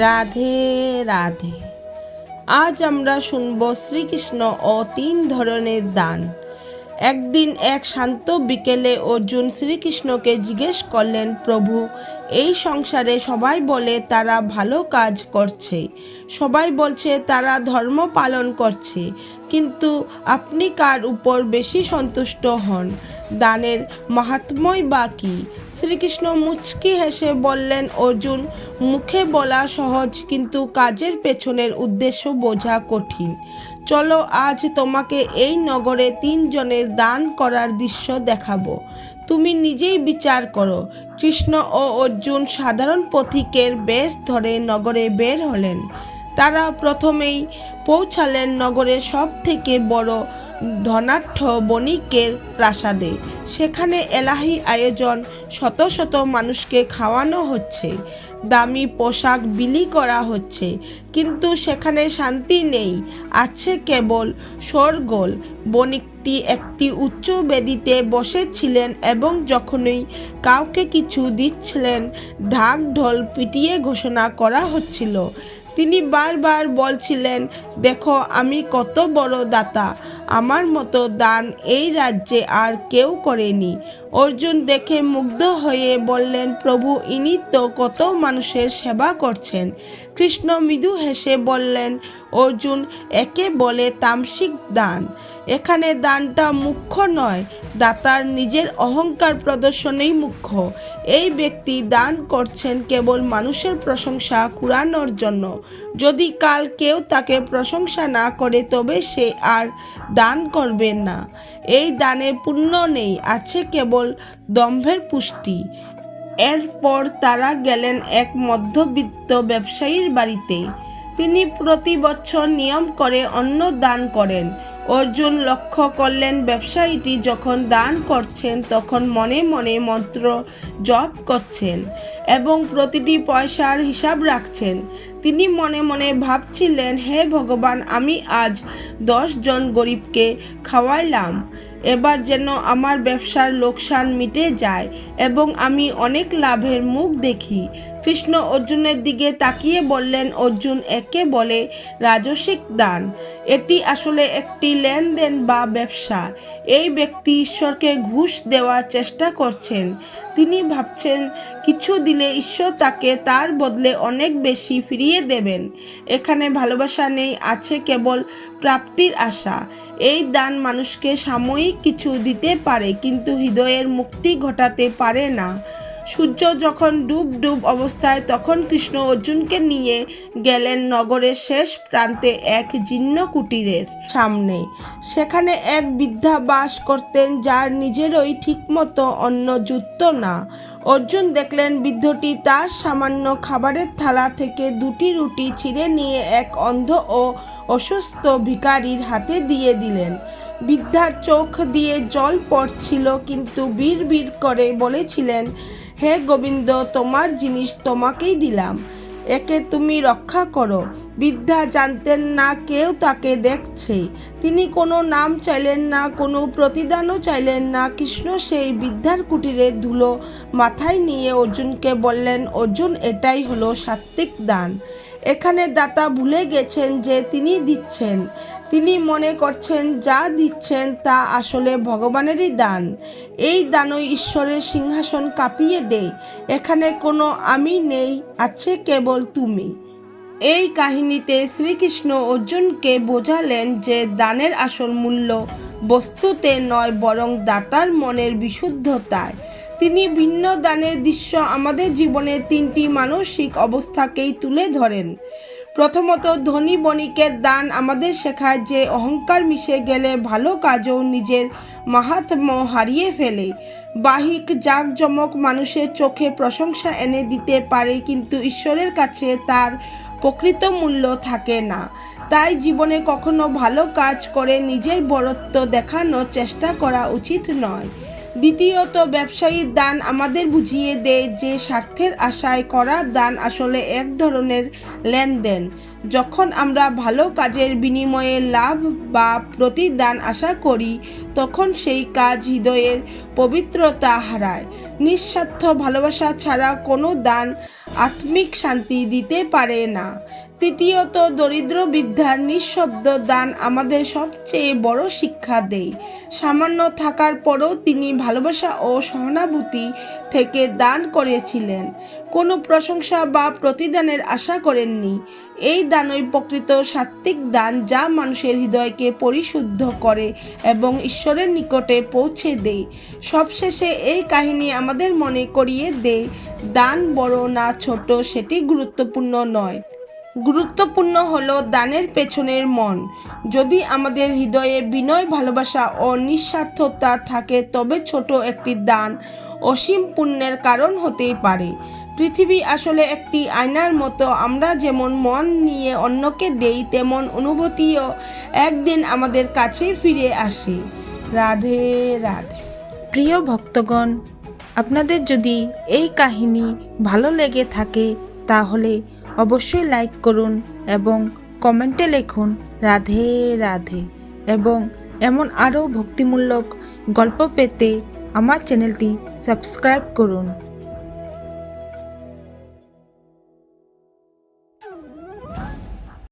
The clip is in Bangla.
রাধে রাধে। আজ আমরা শুনব শ্রীকৃষ্ণ ও 3 ধরনের দান। একদিন এক শান্ত বিকেলে অর্জুন শ্রীকৃষ্ণকে জিজ্ঞেস করলেন, প্রভু, এই সংসারে সবাই বলে তারা ভালো কাজ করছে, সবাই বলছে তারা ধর্ম পালন করছে, কিন্তু আপনি কার উপর বেশি সন্তুষ্ট হন? দানের মাহাত্ম্যই বা কী? শ্রীকৃষ্ণ মুচকি হেসে বললেন, অর্জুন, মুখে বলা সহজ, কিন্তু কাজের পেছনের উদ্দেশ্য বোঝা কঠিন। চলো আজ তোমাকে এই নগরে 3 জনের দান করার দৃশ্য দেখাবো। তুমি নিজেই বিচার করো। কৃষ্ণ ও অর্জুন সাধারণ পথিকের বেশ ধরে নগরে বের হলেন। তারা প্রথমেই পৌঁছালেন নগরের সব থেকে বড় ধনাঢ্য বণিকের প্রাসাদে। সেখানে এলাহি আয়োজন, শত শত মানুষকে খাওয়ানো হচ্ছে, দামি পোশাক বিলি করা হচ্ছে, কিন্তু সেখানে শান্তি নেই, আছে কেবল শোরগোল। বণিকটি একটি উচ্চ বেদিতে বসেছিলেন এবং যখনই কাউকে কিছু দিচ্ছিলেন, ঢাক ঢোল পিটিয়ে ঘোষণা করা হচ্ছিল। তিনি বারবার বলছিলেন, দেখো আমি কত বড় দাতা, আমার মতো দান এই রাজ্যে আর কেউ করেনি। অর্জুন দেখে মুগ্ধ হয়ে বললেন, প্রভু, ইনি তো কত মানুষের সেবা করছেন। কৃষ্ণ মৃদু হেসে বললেন, অর্জুন, একে বলে তামসিক দান। এখানে দানটা মুখ্য নয়, দাতার নিজের অহংকার প্রদর্শনই মুখ্য। এই ব্যক্তি দান করছেন কেবল মানুষের প্রশংসা কুড়ানোর জন্য। যদি কাল কেউ তাকে প্রশংসা না করে তবে সে আর দান করবে না। এই দানে পুণ্য নেই, আছে কেবল দম্ভের পুষ্টি। এরপর তারা গেলেন এক মধ্যবিত্ত ব্যবসায়ীর বাড়িতে। তিনি প্রতি বছর নিয়ম করে অন্ন দান করেন। অর্জুন লক্ষ্য করলেন, ব্যবসায়ীটি যখন দান করছেন তখন মনে মনে মন্ত্র জপ করছেন এবং প্রতিটি পয়সার হিসাব রাখছেন। তিনি মনে মনে ভাবছিলেন, হে ভগবান, আমি আজ 10 জন গরিবকে খাওয়াইলাম, এবার যেন আমার ব্যবসার লোকসান মিটে যায় এবং আমি অনেক লাভের মুখ দেখি। কৃষ্ণ অর্জুনের দিকে তাকিয়ে বললেন, অর্জুন, একে বলে রাজসিক দান। এটি আসলে একটি লেনদেন বা ব্যবসা। এই ব্যক্তি ঈশ্বরকে ঘুষ দেওয়ার চেষ্টা করছেন। তিনি ভাবছেন কিছু দিলে ঈশ্বর তাকে তার বদলে অনেক বেশি ফিরিয়ে দেবেন। এখানে ভালোবাসা নেই, আছে কেবল প্রাপ্তির আশা। এই দান মানুষকে সাময়িক কিছু দিতে পারে, কিন্তু হৃদয়ের মুক্তি ঘটাতে পারে না। সূর্য যখন ডুব অবস্থায়, তখন কৃষ্ণ অর্জুনকে নিয়ে গেলেন নগরের শেষ প্রান্তে এক জীর্ণ কুটিরের সামনে। সেখানে এক বৃদ্ধা বাস করতেন, যার নিজেরই ঠিকমতো অন্ন জুটত না। অর্জুন দেখলেন বৃদ্ধটি তার সামান্য খাবারের থালা থেকে 2টি রুটি ছিঁড়ে নিয়ে এক অন্ধ ও অসুস্থ ভিখারির হাতে দিয়ে দিলেন। বৃদ্ধার চোখ দিয়ে জল পড়ছিল, কিন্তু বিড় করে বলেছিলেন, হে গোবিন্দ, তোমার জিনিস তোমাকেই দিলাম, একে তুমি রক্ষা করো। বৃদ্ধা জানতেন না কেউ তাকে দেখছে। তিনি কোনো নাম চাইলেন না, কোনো প্রতিদানও চাইলেন না। কৃষ্ণ সেই বৃদ্ধার কুটিরের ধুলো মাথায় নিয়ে অর্জুনকে বললেন, অর্জুন, এটাই হলো সাত্ত্বিক দান। এখানে দাতা ভুলে গেছেন যে তিনি দিচ্ছেন। তিনি মনে করছেন যা দিচ্ছেন তা আসলে ভগবানেরই দান। এই দানই ঈশ্বরের সিংহাসন কাঁপিয়ে দেয়। এখানে কোনো আমি নেই, আছে কেবল তুমি। এই কাহিনীতে শ্রীকৃষ্ণ অর্জুনকে বোঝালেন যে দানের আসল মূল্য বস্তুতে নয়, বরং দাতার মনের বিশুদ্ধতায়। তিনি ভিন্ন দানের দৃশ্য আমাদের জীবনের 3টি মানসিক অবস্থাকেই তুলে ধরেন। প্রথমত, ধনী বণিকের দান আমাদের শেখায় যে অহংকার মিশে গেলে ভালো কাজও নিজের মাহাত্ম্য হারিয়ে ফেলে। বাহ্যিক জাঁকজমক মানুষের চোখে প্রশংসা এনে দিতে পারে, কিন্তু ঈশ্বরের কাছে তার প্রকৃত মূল্য থাকে না। তাই জীবনে কখনো ভালো কাজ করে নিজের বড়ত্ব দেখানোর চেষ্টা করা উচিত নয়। দ্বিতীয়ত, ব্যবসায়ীর দান আমাদের বুঝিয়ে দেয় যে স্বার্থের আশায় করা দান আসলে এক ধরনের লেনদেন। যখন আমরা ভালো কাজের বিনিময়ে লাভ বা প্রতিদান আশা করি, তখন সেই কাজ হৃদয়ের পবিত্রতা হারায়। নিঃস্বার্থ ভালোবাসা ছাড়া কোনো দান আত্মিক শান্তি দিতে পারে না। তৃতীয়ত, দরিদ্র বৃদ্ধার নিঃশব্দ দান আমাদের সবচেয়ে বড় শিক্ষা দেয়। সামান্য থাকার পরেও তিনি ভালোবাসা ও সহানুভূতি থেকে দান করেছিলেন, কোনো প্রশংসা বা প্রতিদানের আশা করেননি। এই দানই প্রকৃত সাত্ত্বিক দান, যা মানুষের হৃদয়কে পরিশুদ্ধ করে এবং ঈশ্বরের নিকটে পৌঁছে দেয়। সবশেষে এই কাহিনী আমাদের মনে করিয়ে দেয়, দান বড় না ছোট সেটি গুরুত্বপূর্ণ নয়। গুরুত্বপূর্ণ হলো দানের পেছনের মন। যদি আমাদের হৃদয়ে বিনয়, ভালোবাসা ও নিঃস্বার্থতা থাকে, তবে ছোট একটি দান অসীম পুণ্যের কারণ হতে পারে। পৃথিবী আসলে একটি আয়নার মতো। আমরা যেমন মন নিয়ে অন্যকে দেই, তেমন অনুভূতিও একদিন আমাদের কাছে ফিরে আসে। রাধে রাধে। প্রিয় ভক্তগণ, আপনাদের যদি এই কাহিনী ভালো লেগে থাকে তাহলে অবশ্যই লাইক করুন এবং কমেন্টে লিখুন রাধে রাধে। এবং এমন আরও ভক্তিমূলক গল্প পেতে আমার চ্যানেলটি সাবস্ক্রাইব করুন।